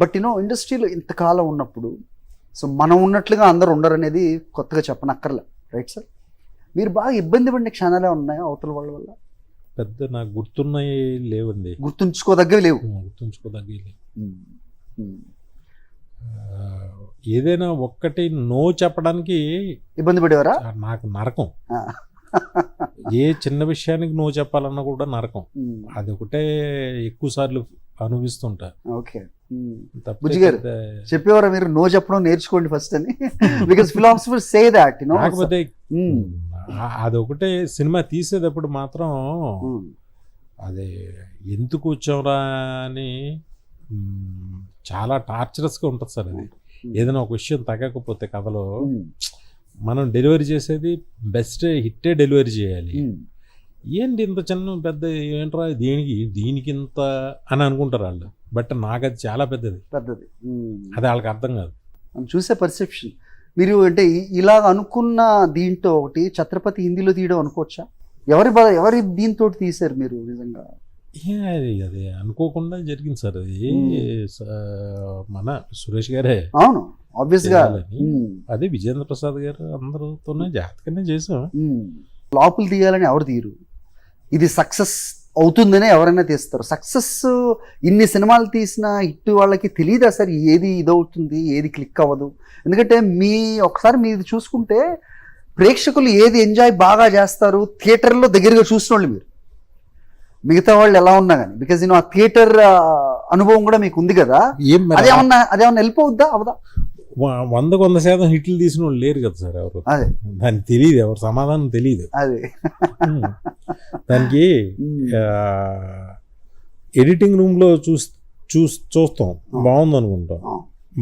But ఇండస్ట్రీలో ఇంతకాలం ఉన్నప్పుడు సో మనం ఉన్నట్లుగా అందరు ఉండరు అనేది కొత్తగా చెప్పనక్కర్లే, రైట్ సార్? మీరు బాగా ఇబ్బంది పడిన క్షణాలే ఉన్నాయా అవతల వాళ్ళ వల్ల? పెద్ద నాకు గుర్తున్నాయి లేవండి, గుర్తుంచుకోదగ్గవి లేవు. గుర్తుంచుకోదగ్గవి లేవు. ఏదైనా ఒక్కటి నో చెప్పడానికి ఇబ్బంది పడేవారా? నాకు నరకం. ఏ చిన్న విషయానికి నో చెప్పాలన్నా కూడా నరకం. అది ఒకటే ఎక్కువ సార్లు అనుభవిస్తుంటా. ఓకే, బుజ్జి గారు చెప్పేవారా మీరు నో చెప్పడం నేర్చుకోండి ఫస్ట్ అని? Because philosophers say that. కాకపోతే అదొకటే సినిమా తీసేటప్పుడు మాత్రం అదే ఎందుకు వచ్చాంరా అని చాలా టార్చరస్గా ఉంటుంది సార్. అది ఏదైనా ఒక విషయం తగ్గకపోతే కథలో మనం డెలివరీ చేసేది బెస్ట్ హిట్టే డెలివరీ చేయాలి. ఏంటి ఇంత చిన్న పెద్ద ఏంట్రా దీనికి ఇంత అని అనుకుంటారు వాళ్ళు. బట్ నాకు అది చాలా పెద్దది. అది వాళ్ళకి అర్థం కాదు. చూసే పర్సెప్షన్. మీరు అంటే ఇలా అనుకున్న దీంతో ఒకటి ఛత్రపతి హిందీలో తీయడం అనుకోవచ్చా? ఎవరి దీంతో తీశారు మీరు నిజంగా? అది అనుకోకుండా జరిగింది సార్. అది మన సురేష్ గారే. అవును, ఆబ్వియస్ గా. అది విజేంద్ర ప్రసాద్ గారు అందరితోనే జాగ్రత్తగానే చేసాం. ఫ్లాపులు తీయాలని ఎవరు తీయరు, ఇది సక్సెస్ అవుతుందనే ఎవరైనా తీస్తారు. సక్సెస్ ఇన్ని సినిమాలు తీసిన హిట్ వాళ్ళకి తెలియదా సార్ ఏది ఇదవుతుంది ఏది క్లిక్ అవ్వదు? ఎందుకంటే ఒకసారి మీరు చూసుకుంటే ప్రేక్షకులు ఏది ఎంజాయ్ బాగా చేస్తారు థియేటర్లో దగ్గరగా చూసిన వాళ్ళు మీరు, మిగతా వాళ్ళు ఎలా ఉన్నా కానీ. బికాజ్ ఆ థియేటర్ అనుభవం కూడా మీకు ఉంది కదా. అదేమన్నా వెళ్ళిపోవద్దా అవదా? 100% హిట్లు తీసిన వాళ్ళు లేరు కదా సార్ ఎవరు. అదే దానికి తెలియదు, ఎవరు సమాధానం తెలియదు. అదే దానికి ఎడిటింగ్ రూమ్లో చూస్తాం బాగుంది అనుకుంటాం.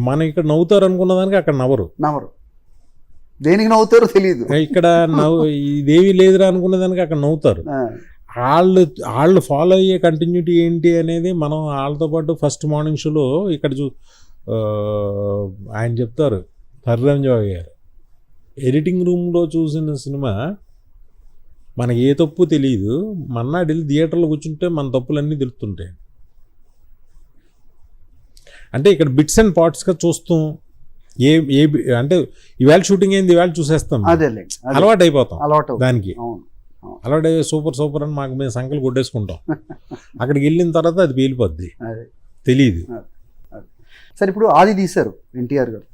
మనం ఇక్కడ నవ్వుతారు అనుకున్న దానికి అక్కడ నవ్వరు. దేనికి నవ్వుతారో తెలియదు. ఇక్కడ ఇదేమీ లేదురా అనుకునే దానికి అక్కడ నవ్వుతారు. వాళ్ళు ఫాలో అయ్యే కంటిన్యూటీ ఏంటి అనేది మనం వాళ్ళతో పాటు ఫస్ట్ మార్నింగ్ షోలో ఇక్కడ ఆయన చెప్తారు హర్రంజాయ్ గారు, ఎడిటింగ్ రూమ్లో చూసిన సినిమా మనకి ఏ తప్పు తెలియదు, మన్నాడు వెళ్ళి థియేటర్లో కూర్చుంటే మన తప్పులన్నీ తెలుస్తుంటాయి. అంటే ఇక్కడ బిట్స్ అండ్ పార్ట్స్గా చూస్తాం. అంటే ఈవేళ షూటింగ్ అయింది ఈవేళ చూసేస్తాం, అలవాటు అయిపోతాం దానికి. అలవాటు సూపర్ అని మాకు మేము సంకలు కొట్టేసుకుంటాం. అక్కడికి వెళ్ళిన తర్వాత అది పేలిపోద్ది, తెలియదు. సరే, ఇప్పుడు ఆది తీశారు ఎన్టీఆర్ గారు,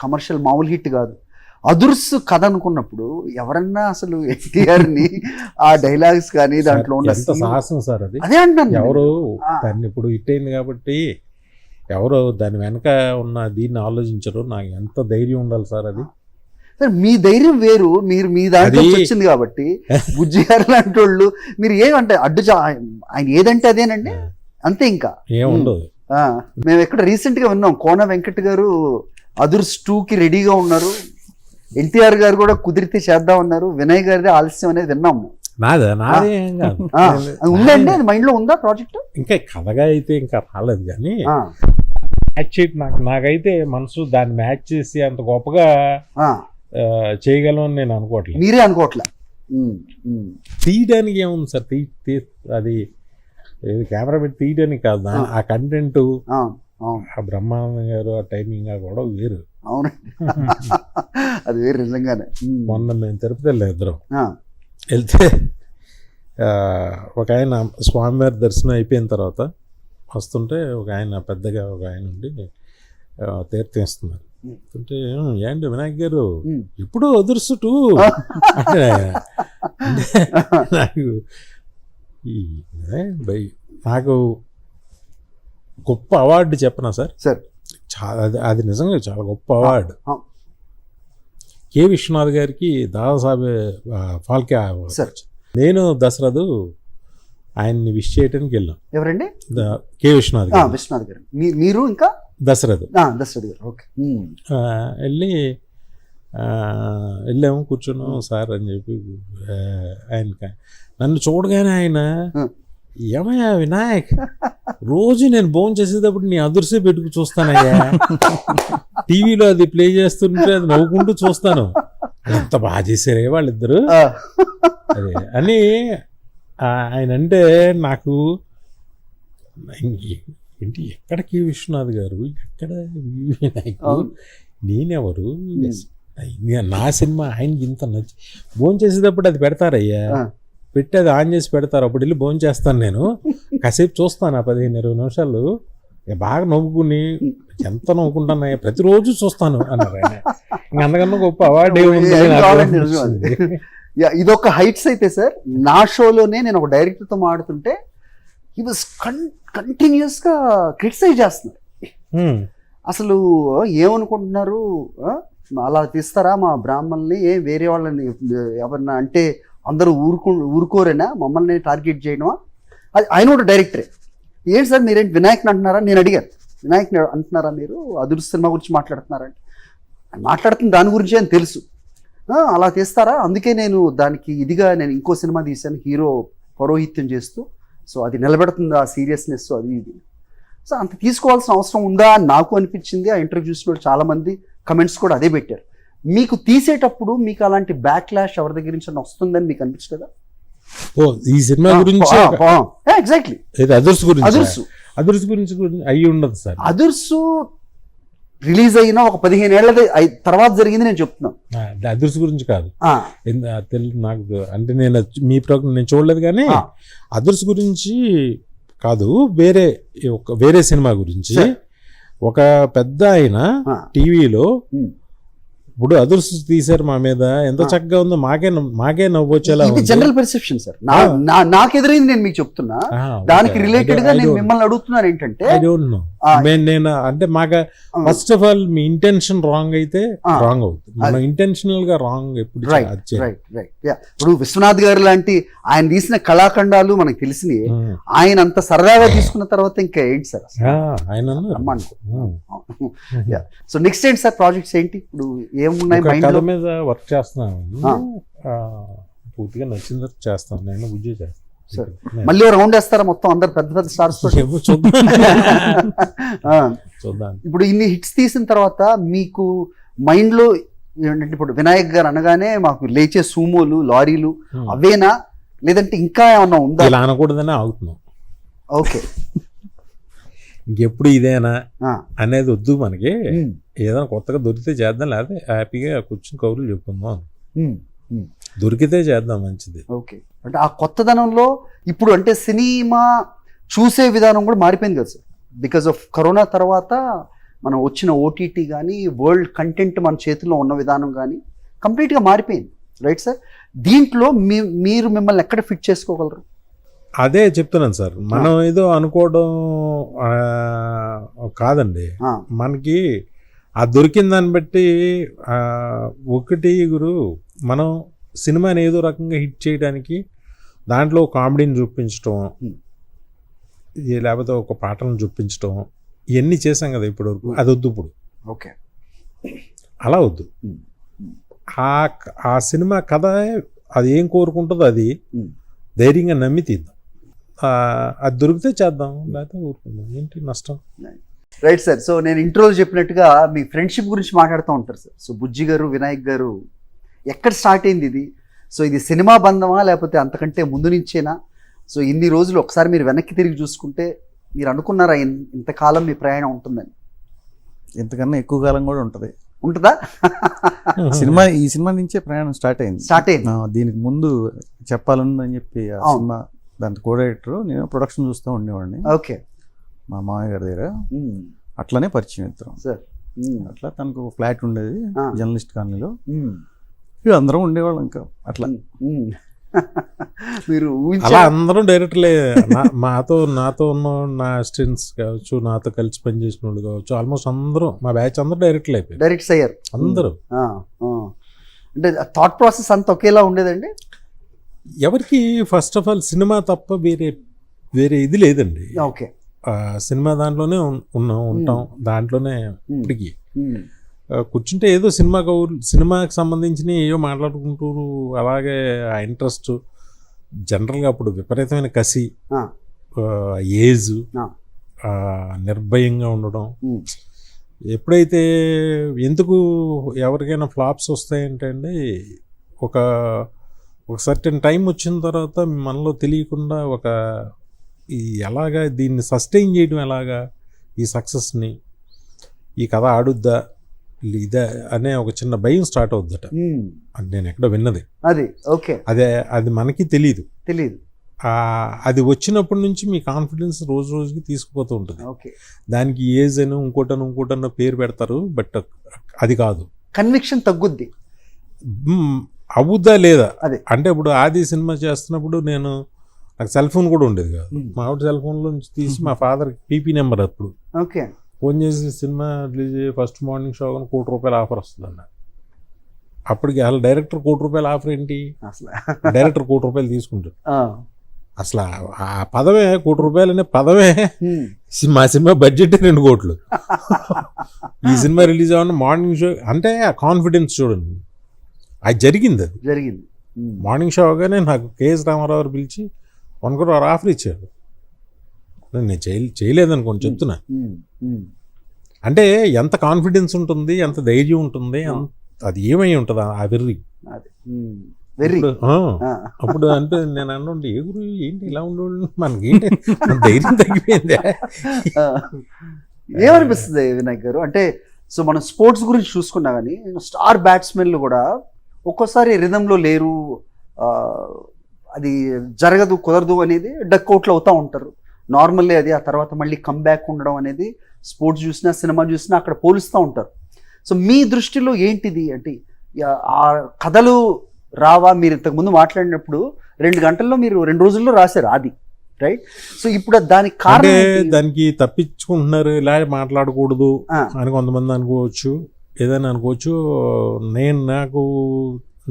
కమర్షియల్ మామూలు హిట్ కాదు. అదుర్స్ కథ అనుకున్నప్పుడు ఎవరన్నా అసలు ఎన్టీఆర్ని ఆ డైలాగ్స్ కానీ దాంట్లో ఉన్న సాహసం సార్ అది. అదే అంటాను, ఎవరు దాన్ని ఇప్పుడు హిట్ అయింది కాబట్టి ఎవరో దాని వెనక ఉన్న దీన్ని ఆలోచించరు. నాకు ఎంత ధైర్యం ఉండాలి సార్ అది. సార్ మీ ధైర్యం వేరు, మీరు మీ దాంట్లో వచ్చింది కాబట్టి. బుజ్జి గారు లాంటి వాళ్ళు మీరు ఏమంటే ఆయన ఏదంటే అదేనండి, అంతే, ఇంకా ఏముండదు. మేము ఎక్కడ రీసెంట్ గా విన్నాం, కోన వెంకట్ గారు అదుర్స్ 2కి రెడీగా ఉన్నారు, ఎన్టీఆర్ గారు కూడా కుదిరితే చేద్దాం ఉన్నారు, వినయ్ గారిదే ఆలస్యం అనేది విన్నాము. ఉందండి, అది మైండ్ లో ఉందా ప్రాజెక్ట్? ఇంకా కథగా అయితే ఇంకా రాలేదు, కానీ నాకైతే మనసు దాన్ని మ్యాచ్ చేసి అంత గొప్పగా చేయగలం నేను అనుకోవట్లేదు. మీరే అనుకోవట్లే? తీయడానికి ఏముంది సార్, అది కెమెరా పెట్టి తీయడానికి కాదు, ఆ కంటెంట్ ఆ బ్రహ్మానందం గారు ఆ టైమింగ్ కూడా వేరు. అవునండి, అది వేరు నిజంగానే. మొన్న మేము తిరుపతి వెళ్ళాం ఇద్దరం. వెళ్తే ఒక ఆయన స్వామివారి దర్శనం అయిపోయిన తర్వాత వస్తుంటే ఒక ఆయన పెద్దగా ఒక ఆయన ఉండి తీర్థం ఇస్తున్నారు. అంటే ఏంటి వినాయక్ గారు ఎప్పుడు అదుర్సుటు అంటే నాకు గొప్ప అవార్డు చెప్పనా సార్? అది నిజంగా చాలా గొప్ప అవార్డు. కె విశ్వనాథ్ గారికి దాదాసాహెబ్ ఫాల్కే అవార్డు. నేను దసరాదు ఆయన్ని విష్ చేయడానికి వెళ్ళాం. ఎవరండి? కె విశ్వనాథ్ గారు. మీరు ఇంకా దసరాదు గారు. వెళ్ళాము, కూర్చున్నాం సార్ అని చెప్పి. ఆయన నన్ను చూడగానే ఆయన, ఏమయ్యా వినాయక్, రోజు నేను భోజనం చేసేటప్పుడు నీ అదుర్సే పెట్టుకు చూస్తానయ్యా, టీవీలో అది ప్లే చేస్తుంటే అది నవ్వుకుంటూ చూస్తాను, ఎంత బాగా చేశారే వాళ్ళిద్దరు అదే అని ఆయన అంటే నాకు ఏంటి ఎక్కడికి విశ్వనాథ్ గారు, ఎక్కడ వినాయకు, నేనెవరు, నా సినిమా ఆయనకి ఇంత నచ్చి భోజనం చేసేటప్పుడు అది పెడతారయ్యా, పెట్టి అది ఆన్ చేసి పెడతారు, అప్పుడు వెళ్ళి భోజనం చేస్తాను నేను, కాసేపు చూస్తాను 15-20 నిమిషాలు, బాగా నవ్వుకుని ఎంత నవ్వుకుంటానయ్యా, ప్రతిరోజు చూస్తాను అన్నారు ఆయన. ఇంక అంతకన్నా గొప్ప అవార్డు ఇదొక హైట్స్ అయితే సార్. నా షోలోనే నేను ఒక డైరెక్టర్తో మాడుతుంటే హీ వాజ్ కంటిన్యూస్గా క్రిటిసైజ్ చేస్తున్నారు. అసలు ఏమనుకుంటున్నారు, అలా తీస్తారా మా బ్రాహ్మణుల్ని, వేరే వాళ్ళని ఎవరన్నా అంటే అందరూ ఊరుకోరేనా మమ్మల్ని టార్గెట్ చేయడమా? అది ఆయన కూడా డైరెక్టరే. ఏంటి సార్ మీరేంటి వినాయక్ని అంటున్నారా? నేను అడిగాను, వినాయక్ని అంటున్నారా మీరు, అదుర్స్ సినిమా గురించి మాట్లాడుతున్నారంటే, మాట్లాడుతుంది దాని గురించి అని తెలుసు, అలా తీస్తారా, అందుకే నేను దానికి ఇదిగా నేను ఇంకో సినిమా తీశాను హీరో పౌరోహిత్యం చేస్తూ, సో అది నిలబెడుతుంది ఆ సీరియస్నెస్ అది ఇది. సో అంత తీసుకోవాల్సిన అవసరం ఉందా అని నాకు అనిపించింది. ఆ ఇంటర్వ్యూ చూసినప్పుడు చాలామంది కమెంట్స్ కూడా అదే పెట్టారు. మీకు తీసేటప్పుడు మీకు అలాంటి బ్యాక్లాష్ ఎవరి దగ్గర నుంచి వస్తుందని మీకు అనిపించలేదా? ఈ సినిమా గురించి ఎగ్జాక్ట్లీ అదుర్స్ గురించి అయ్యి ఉండదు సార్. అదుర్సు రిలీజ్ అయిన ఒక 15 ఏళ్ల తర్వాత జరిగింది నేను చెప్తున్నాను. అదుర్స్ గురించి కాదు, నాకు అంటే నేను మీ ప్రోగ్రామ్ నేను చూడలేదు, కానీ అదుర్స్ గురించి కాదు, వేరే సినిమా గురించి. ఒక పెద్ద ఆయన టీవీలో ఇప్పుడు అదుర్స్ తీశారు మా మీద, ఎంత చక్కగా ఉందో, మాకే నవ్వొచ్చేలా. జనరల్ పర్సెప్షన్ సార్, నాకు ఎదురైంది నేను మీకు చెప్తున్నా. దానికి రిలేటెడ్ గా నేను మిమ్మల్ని అడుగుతున్నాను ఏంటంటే, నేను అంటే మాకు first of all me intention wrong అయితే రాంగ్ అవుతుంది, మనం ఇంటెన్షనల్ గా రాంగ్ ఎప్పుడు. ఇప్పుడు విశ్వనాథ్ గారు లాంటి ఆయన తీసిన కళాఖండాలు మనకు తెలిసినవి, ఆయన అంత సరదాగా తీసుకున్న తర్వాత ఇంకా ఏంటి సార్ ఆయన. సో నెక్స్ట్ ఏంటి సార్ ప్రాజెక్ట్స్ ఏంటి ఇప్పుడు, ఏమున్నాయి కథ మీద వర్క్ చేస్తున్నాను, పూర్తిగా నచ్చిన చేస్తాను, నేను విజయ్ చేస్తాను. మళ్ళీ రౌండ్ వేస్తారా మొత్తం అందరు పెద్ద పెద్ద స్టార్స్? చూద్దాం. ఇప్పుడు ఇన్ని హిట్స్ తీసిన తర్వాత మీకు మైండ్ లో ఏంటంటే, ఇప్పుడు వినాయక్ గారు అనగానే మాకు లేచే సూమోలు, లారీలు అవేనా, లేదంటే ఇంకా ఏమన్నా ఉందా? ఇలా అనకూడదనే ఆగుతున్నాం. ఓకే, ఇంకెప్పుడు ఇదేనా అనేది వద్దు మనకి, ఏదైనా కొత్తగా దొరికితే చేద్దాం, లేకపోతే హ్యాపీగా కూర్చుని కౌరులు చెప్పుకుందాం, దొరికితే చేద్దాం, మంచిది. ఓకే, అంటే ఆ కొత్తదనంలో ఇప్పుడు అంటే సినిమా చూసే విధానం కూడా మారిపోయింది కదా సార్, బికాస్ ఆఫ్ కరోనా తర్వాత మనం వచ్చిన ఓటీటీ కానీ వరల్డ్ కంటెంట్ మన చేతిలో ఉన్న విధానం కానీ కంప్లీట్గా మారిపోయింది, రైట్ సార్? దీంట్లో మీరు మిమ్మల్ని ఎక్కడ ఫిట్ చేసుకోగలరు? అదే చెప్తున్నాను సార్, మనం ఏదో అనుకోవడం కాదండి, మనకి ఆ దొరికిన దాన్ని బట్టి ఒకటి గురు, మనం సినిమాని ఏదో రకంగా హిట్ చేయడానికి దాంట్లో కామెడీని చూపించడం, లేకపోతే ఒక పాటలను చూపించడం, ఇవన్నీ చేసాం కదా ఇప్పటి వరకు, అది వద్దు ఇప్పుడు. ఓకే, అలా వద్దు. ఆ సినిమా కథ అది ఏం కోరుకుంటుందో అది ధైర్యంగా నమ్మి తీద్దాం, అది దొరికితే చేద్దాం, లేకపోతే ఊరుకుందాం, ఏంటి నష్టం. Right sir. సో నేను ఇంట్రోలో చెప్పినట్టుగా మీ ఫ్రెండ్షిప్ గురించి మాట్లాడుతూ ఉంటారు సార్. సో బుజ్జి గారు, వినాయక్ గారు ఎక్కడ స్టార్ట్ అయింది ఇది? సో ఇది సినిమా బంధమా లేకపోతే అంతకంటే ముందు నుంచేనా? సో ఇన్ని రోజులు ఒకసారి మీరు వెనక్కి తిరిగి చూసుకుంటే మీరు అనుకున్నారా ఇంతకాలం మీ ప్రయాణం ఉంటుందని? ఇంతకన్నా ఎక్కువ కాలం కూడా ఉంటుందా? ఈ సినిమా నుంచే ప్రయాణం స్టార్ట్ అయింది. దీనికి ముందు చెప్పాలని చెప్పి ఆ సినిమా దాంట్లో కో డైరెక్టర్, నేను ప్రొడక్షన్ చూస్తూ ఉండేవాడిని. ఓకే, మా మామయ్య గారి దగ్గర అట్లానే పరిచయం ఇద్దరం సార్. అట్లా తనకు ఫ్లాట్ ఉండేది జర్నలిస్ట్ కాలనీలో, అందరం ఉండేవాళ్ళం. ఇంకా అట్లా మీరు అలా అందరం డైరెక్టర్లే, నాతో ఉన్న నా అసిస్టెంట్స్ కావచ్చు, నాతో కలిసి పనిచేసిన వాళ్ళు కావచ్చు, ఆల్మోస్ట్ అందరూ మా బ్యాచ్ అందరూ డైరెక్టర్లు అయిపోయారు, డైరెక్ట్స్ అయ్యారు అందరూ. అంటే థాట్ ప్రాసెస్ అంతా ఒకేలా ఉండేదండి. ఎవరికి ఫస్ట్ ఆఫ్ ఆల్ సినిమా తప్ప వేరే ఇది లేదండి. ఓకే, సినిమా దాంట్లోనే ఉంటాం, దాంట్లోనే ఇప్పటికి కూర్చుంటే ఏదో సినిమాకి సంబంధించిన ఏవో మాట్లాడుకుంటూ అలాగే ఆ ఇంట్రెస్ట్, జనరల్గా అప్పుడు విపరీతమైన కసి, ఏజ్, నిర్భయంగా ఉండడం. ఎప్పుడైతే ఎందుకు ఎవరికైనా ఫ్లాప్స్ వస్తాయంటే అండి, ఒక సర్టెన్ టైం వచ్చిన తర్వాత మనలో తెలియకుండా ఒక ఈ ఎలాగా దీన్ని సస్టైన్ చేయడం ఎలాగా, ఈ సక్సెస్ని, ఈ కథ ఆడుద్దా ఇదే అనే ఒక చిన్న భయం స్టార్ట్ అవుద్దట. అది నేను ఎక్కడో విన్నది. అది ఓకే, అది మనకి తెలియదు. తెలియదు. అది వచ్చినప్పటి నుంచి మీ కాన్ఫిడెన్స్ రోజు రోజుకి తీసుకుపోతూ ఉంటుంది. ఓకే, దానికి ఏజ్ అని ఇంకోటనో పేరు పెడతారు, బట్ అది కాదు. కన్విక్షన్ తగ్గుద్ది. అవుద్దా లేదా అదే. అంటే ఇప్పుడు ఆది సినిమా చేస్తున్నప్పుడు నాకు సెల్ ఫోన్ కూడా ఉండేది కాదు. మా ఆవిడ సెల్ ఫోన్లో నుంచి తీసి మా ఫాదర్ పీపీ నెంబర్ అప్పుడు ఓకే ఫోన్ చేసి cinema release first morning show కానీ ₹1,00,00,000 ఆఫర్ వస్తుందన్న. అప్పటికి అసలు డైరెక్టర్ ₹1,00,00,000 ఆఫర్ ఏంటి, అసలు డైరెక్టర్ ₹1,00,00,000 తీసుకుంటారు. ఆ. అసలు ఆ పదమే ₹1,00,00,000 అనే పదమే. మా సినిమా బడ్జెట్ 2 కోట్లు. ఈ సినిమా రిలీజ్ అవ్వడం మార్నింగ్ షో అంటే ఆ కాన్ఫిడెన్స్ చూడండి, అది జరిగింది. మార్నింగ్ షో అవగానే నాకు కేఎస్ రామారావు గారు పిలిచి ₹1 crore ఆఫర్ ఇచ్చారు. నేను చేయలేదనుకోండి చెప్తున్నా. అంటే ఎంత కాన్ఫిడెన్స్ ఉంటుంది, ఎంత ధైర్యం ఉంటుంది, అది ఏమై ఉంటుంది ఆ వెర్రి. అప్పుడు అంటే నేను అన్నండి ఏ గురు ఏంటి ఇలా ఉండేవాళ్ళు, మనకేంటి ధైర్యం తగ్గిపోయింది. ఏమనిపిస్తుంది వినాయక్ గారు అంటే, సో మనం స్పోర్ట్స్ గురించి చూసుకున్నా కానీ స్టార్ బ్యాట్స్మెన్లు కూడా ఒక్కోసారి రిథంలో లేరు, అది జరగదు కుదరదు అనేది డక్అవుట్లు అవుతూ ఉంటారు నార్మల్లీ. అది ఆ తర్వాత మళ్ళీ కమ్బ్యాక్ ఉండడం అనేది స్పోర్ట్స్ చూసినా సినిమా చూసినా అక్కడ పోలుస్తూ ఉంటారు. సో మీ దృష్టిలో ఏంటిది అంటే, ఆ కథలు రావా? మీరు ఇంతకుముందు మాట్లాడినప్పుడు 2 గంటల్లో మీరు 2 రోజుల్లో రాశారు అది, రైట్? సో ఇప్పుడు దానికి కారణం దానికి తప్పించుకుంటున్నారు, ఇలా మాట్లాడకూడదు అని కొంతమంది అనుకోవచ్చు, ఏదైనా అనుకోవచ్చు.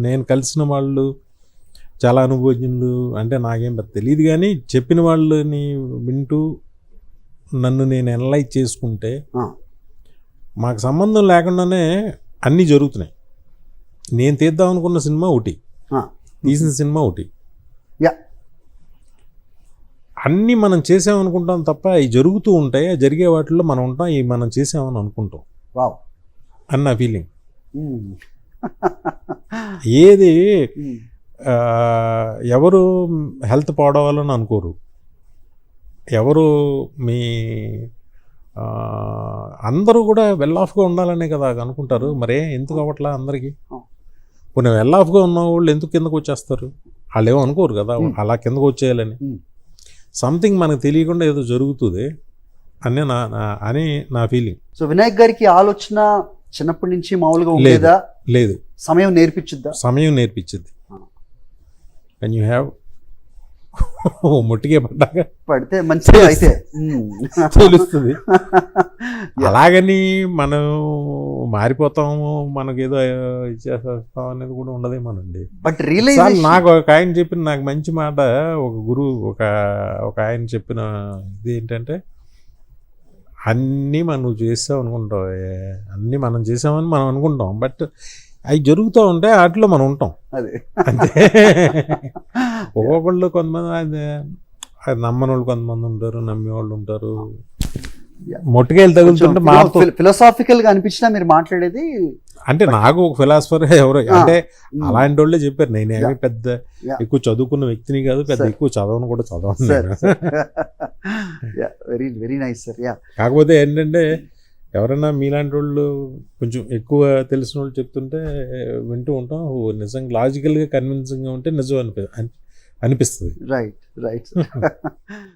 నేను కలిసిన వాళ్ళు చాలా అనుభవజ్ఞులు, అంటే నాకేం తెలియదు కానీ చెప్పిన వాళ్ళని వింటూ నన్ను నేను అనలైజ్ చేసుకుంటే మాకు సంబంధం లేకుండానే అన్నీ జరుగుతున్నాయి. నేను తీద్దాం అనుకున్న సినిమా ఒకటి, తీసిన సినిమా ఒకటి, అన్నీ మనం చేసామనుకుంటాం తప్ప అవి జరుగుతూ ఉంటాయి. ఆ జరిగే వాటిల్లో మనం ఉంటాం, ఇవి మనం చేసామని అనుకుంటాం అని నా ఫీలింగ్. ఏది ఎవరు హెల్త్ పాడవాలని అనుకోరు, ఎవరు మీ అందరూ కూడా వెల్ ఆఫ్గా ఉండాలనే కదా అనుకుంటారు. మరే ఎందుకు అవ్వట్లా అందరికీ? కొన్ని వెల్ ఆఫ్గా ఉన్న వాళ్ళు ఎందుకు కిందకు వచ్చేస్తారు? వాళ్ళు ఏమో అనుకోరు కదా అలా కిందకు వచ్చేయాలని. సంథింగ్ మనకు తెలియకుండా ఏదో జరుగుతుంది అని నా ఫీలింగ్. సో వినాయక్ గారికి ఆలోచన చిన్నప్పటి నుంచి మామూలుగా ఉండేదా? లేదు, సమయం నేర్పించుద్దా? సమయం నేర్పించింది. కెన్ యూ హ్యావ్ ముట్టిగే పడితే మంచిగా అయితే తెలుస్తుంది. అలాగని మనం మారిపోతాము, మనకేదో ఇచ్చేస్తాం అనేది కూడా ఉండదేమోనండి. బట్ రియలైజ్ నాకు ఒక ఆయన చెప్పిన నాకు మంచి మాట, ఒక గురువు ఒక ఆయన చెప్పిన ఇది ఏంటంటే, అన్నీ మనం చేసాం అనుకుంటాం, అన్నీ మనం చేసామని మనం అనుకుంటాం, బట్ అవి జరుగుతూ ఉంటే వాటిలో మనం ఉంటాం. అదే అంటే ఒక్కొక్కళ్ళు కొంతమంది అది నమ్మని వాళ్ళు కొంతమంది ఉంటారు, నమ్మేవాళ్ళు ఉంటారు. మొట్టకాయలు తగులుతుంటే ఫిలాసాఫికల్ గా అనిపించినా మీరు మాట్లాడేది అంటే నాకు ఒక ఫిలాసఫర్ ఎవరు అంటే అలాంటి వాళ్ళే చెప్పారు. నేనేమి పెద్ద ఎక్కువ చదువుకున్న వ్యక్తిని కాదు, పెద్ద ఎక్కువ చదవను కూడా చదవను. Very very nice sir. కాకపోతే ఏంటంటే ఎవరైనా మీలాంటి వాళ్ళు కొంచెం ఎక్కువ తెలిసిన వాళ్ళు చెప్తుంటే వింటూ ఉంటాం. నిజంగా లాజికల్గా కన్విన్సింగ్గా ఉంటే నిజం అనిపిస్తుంది. Right right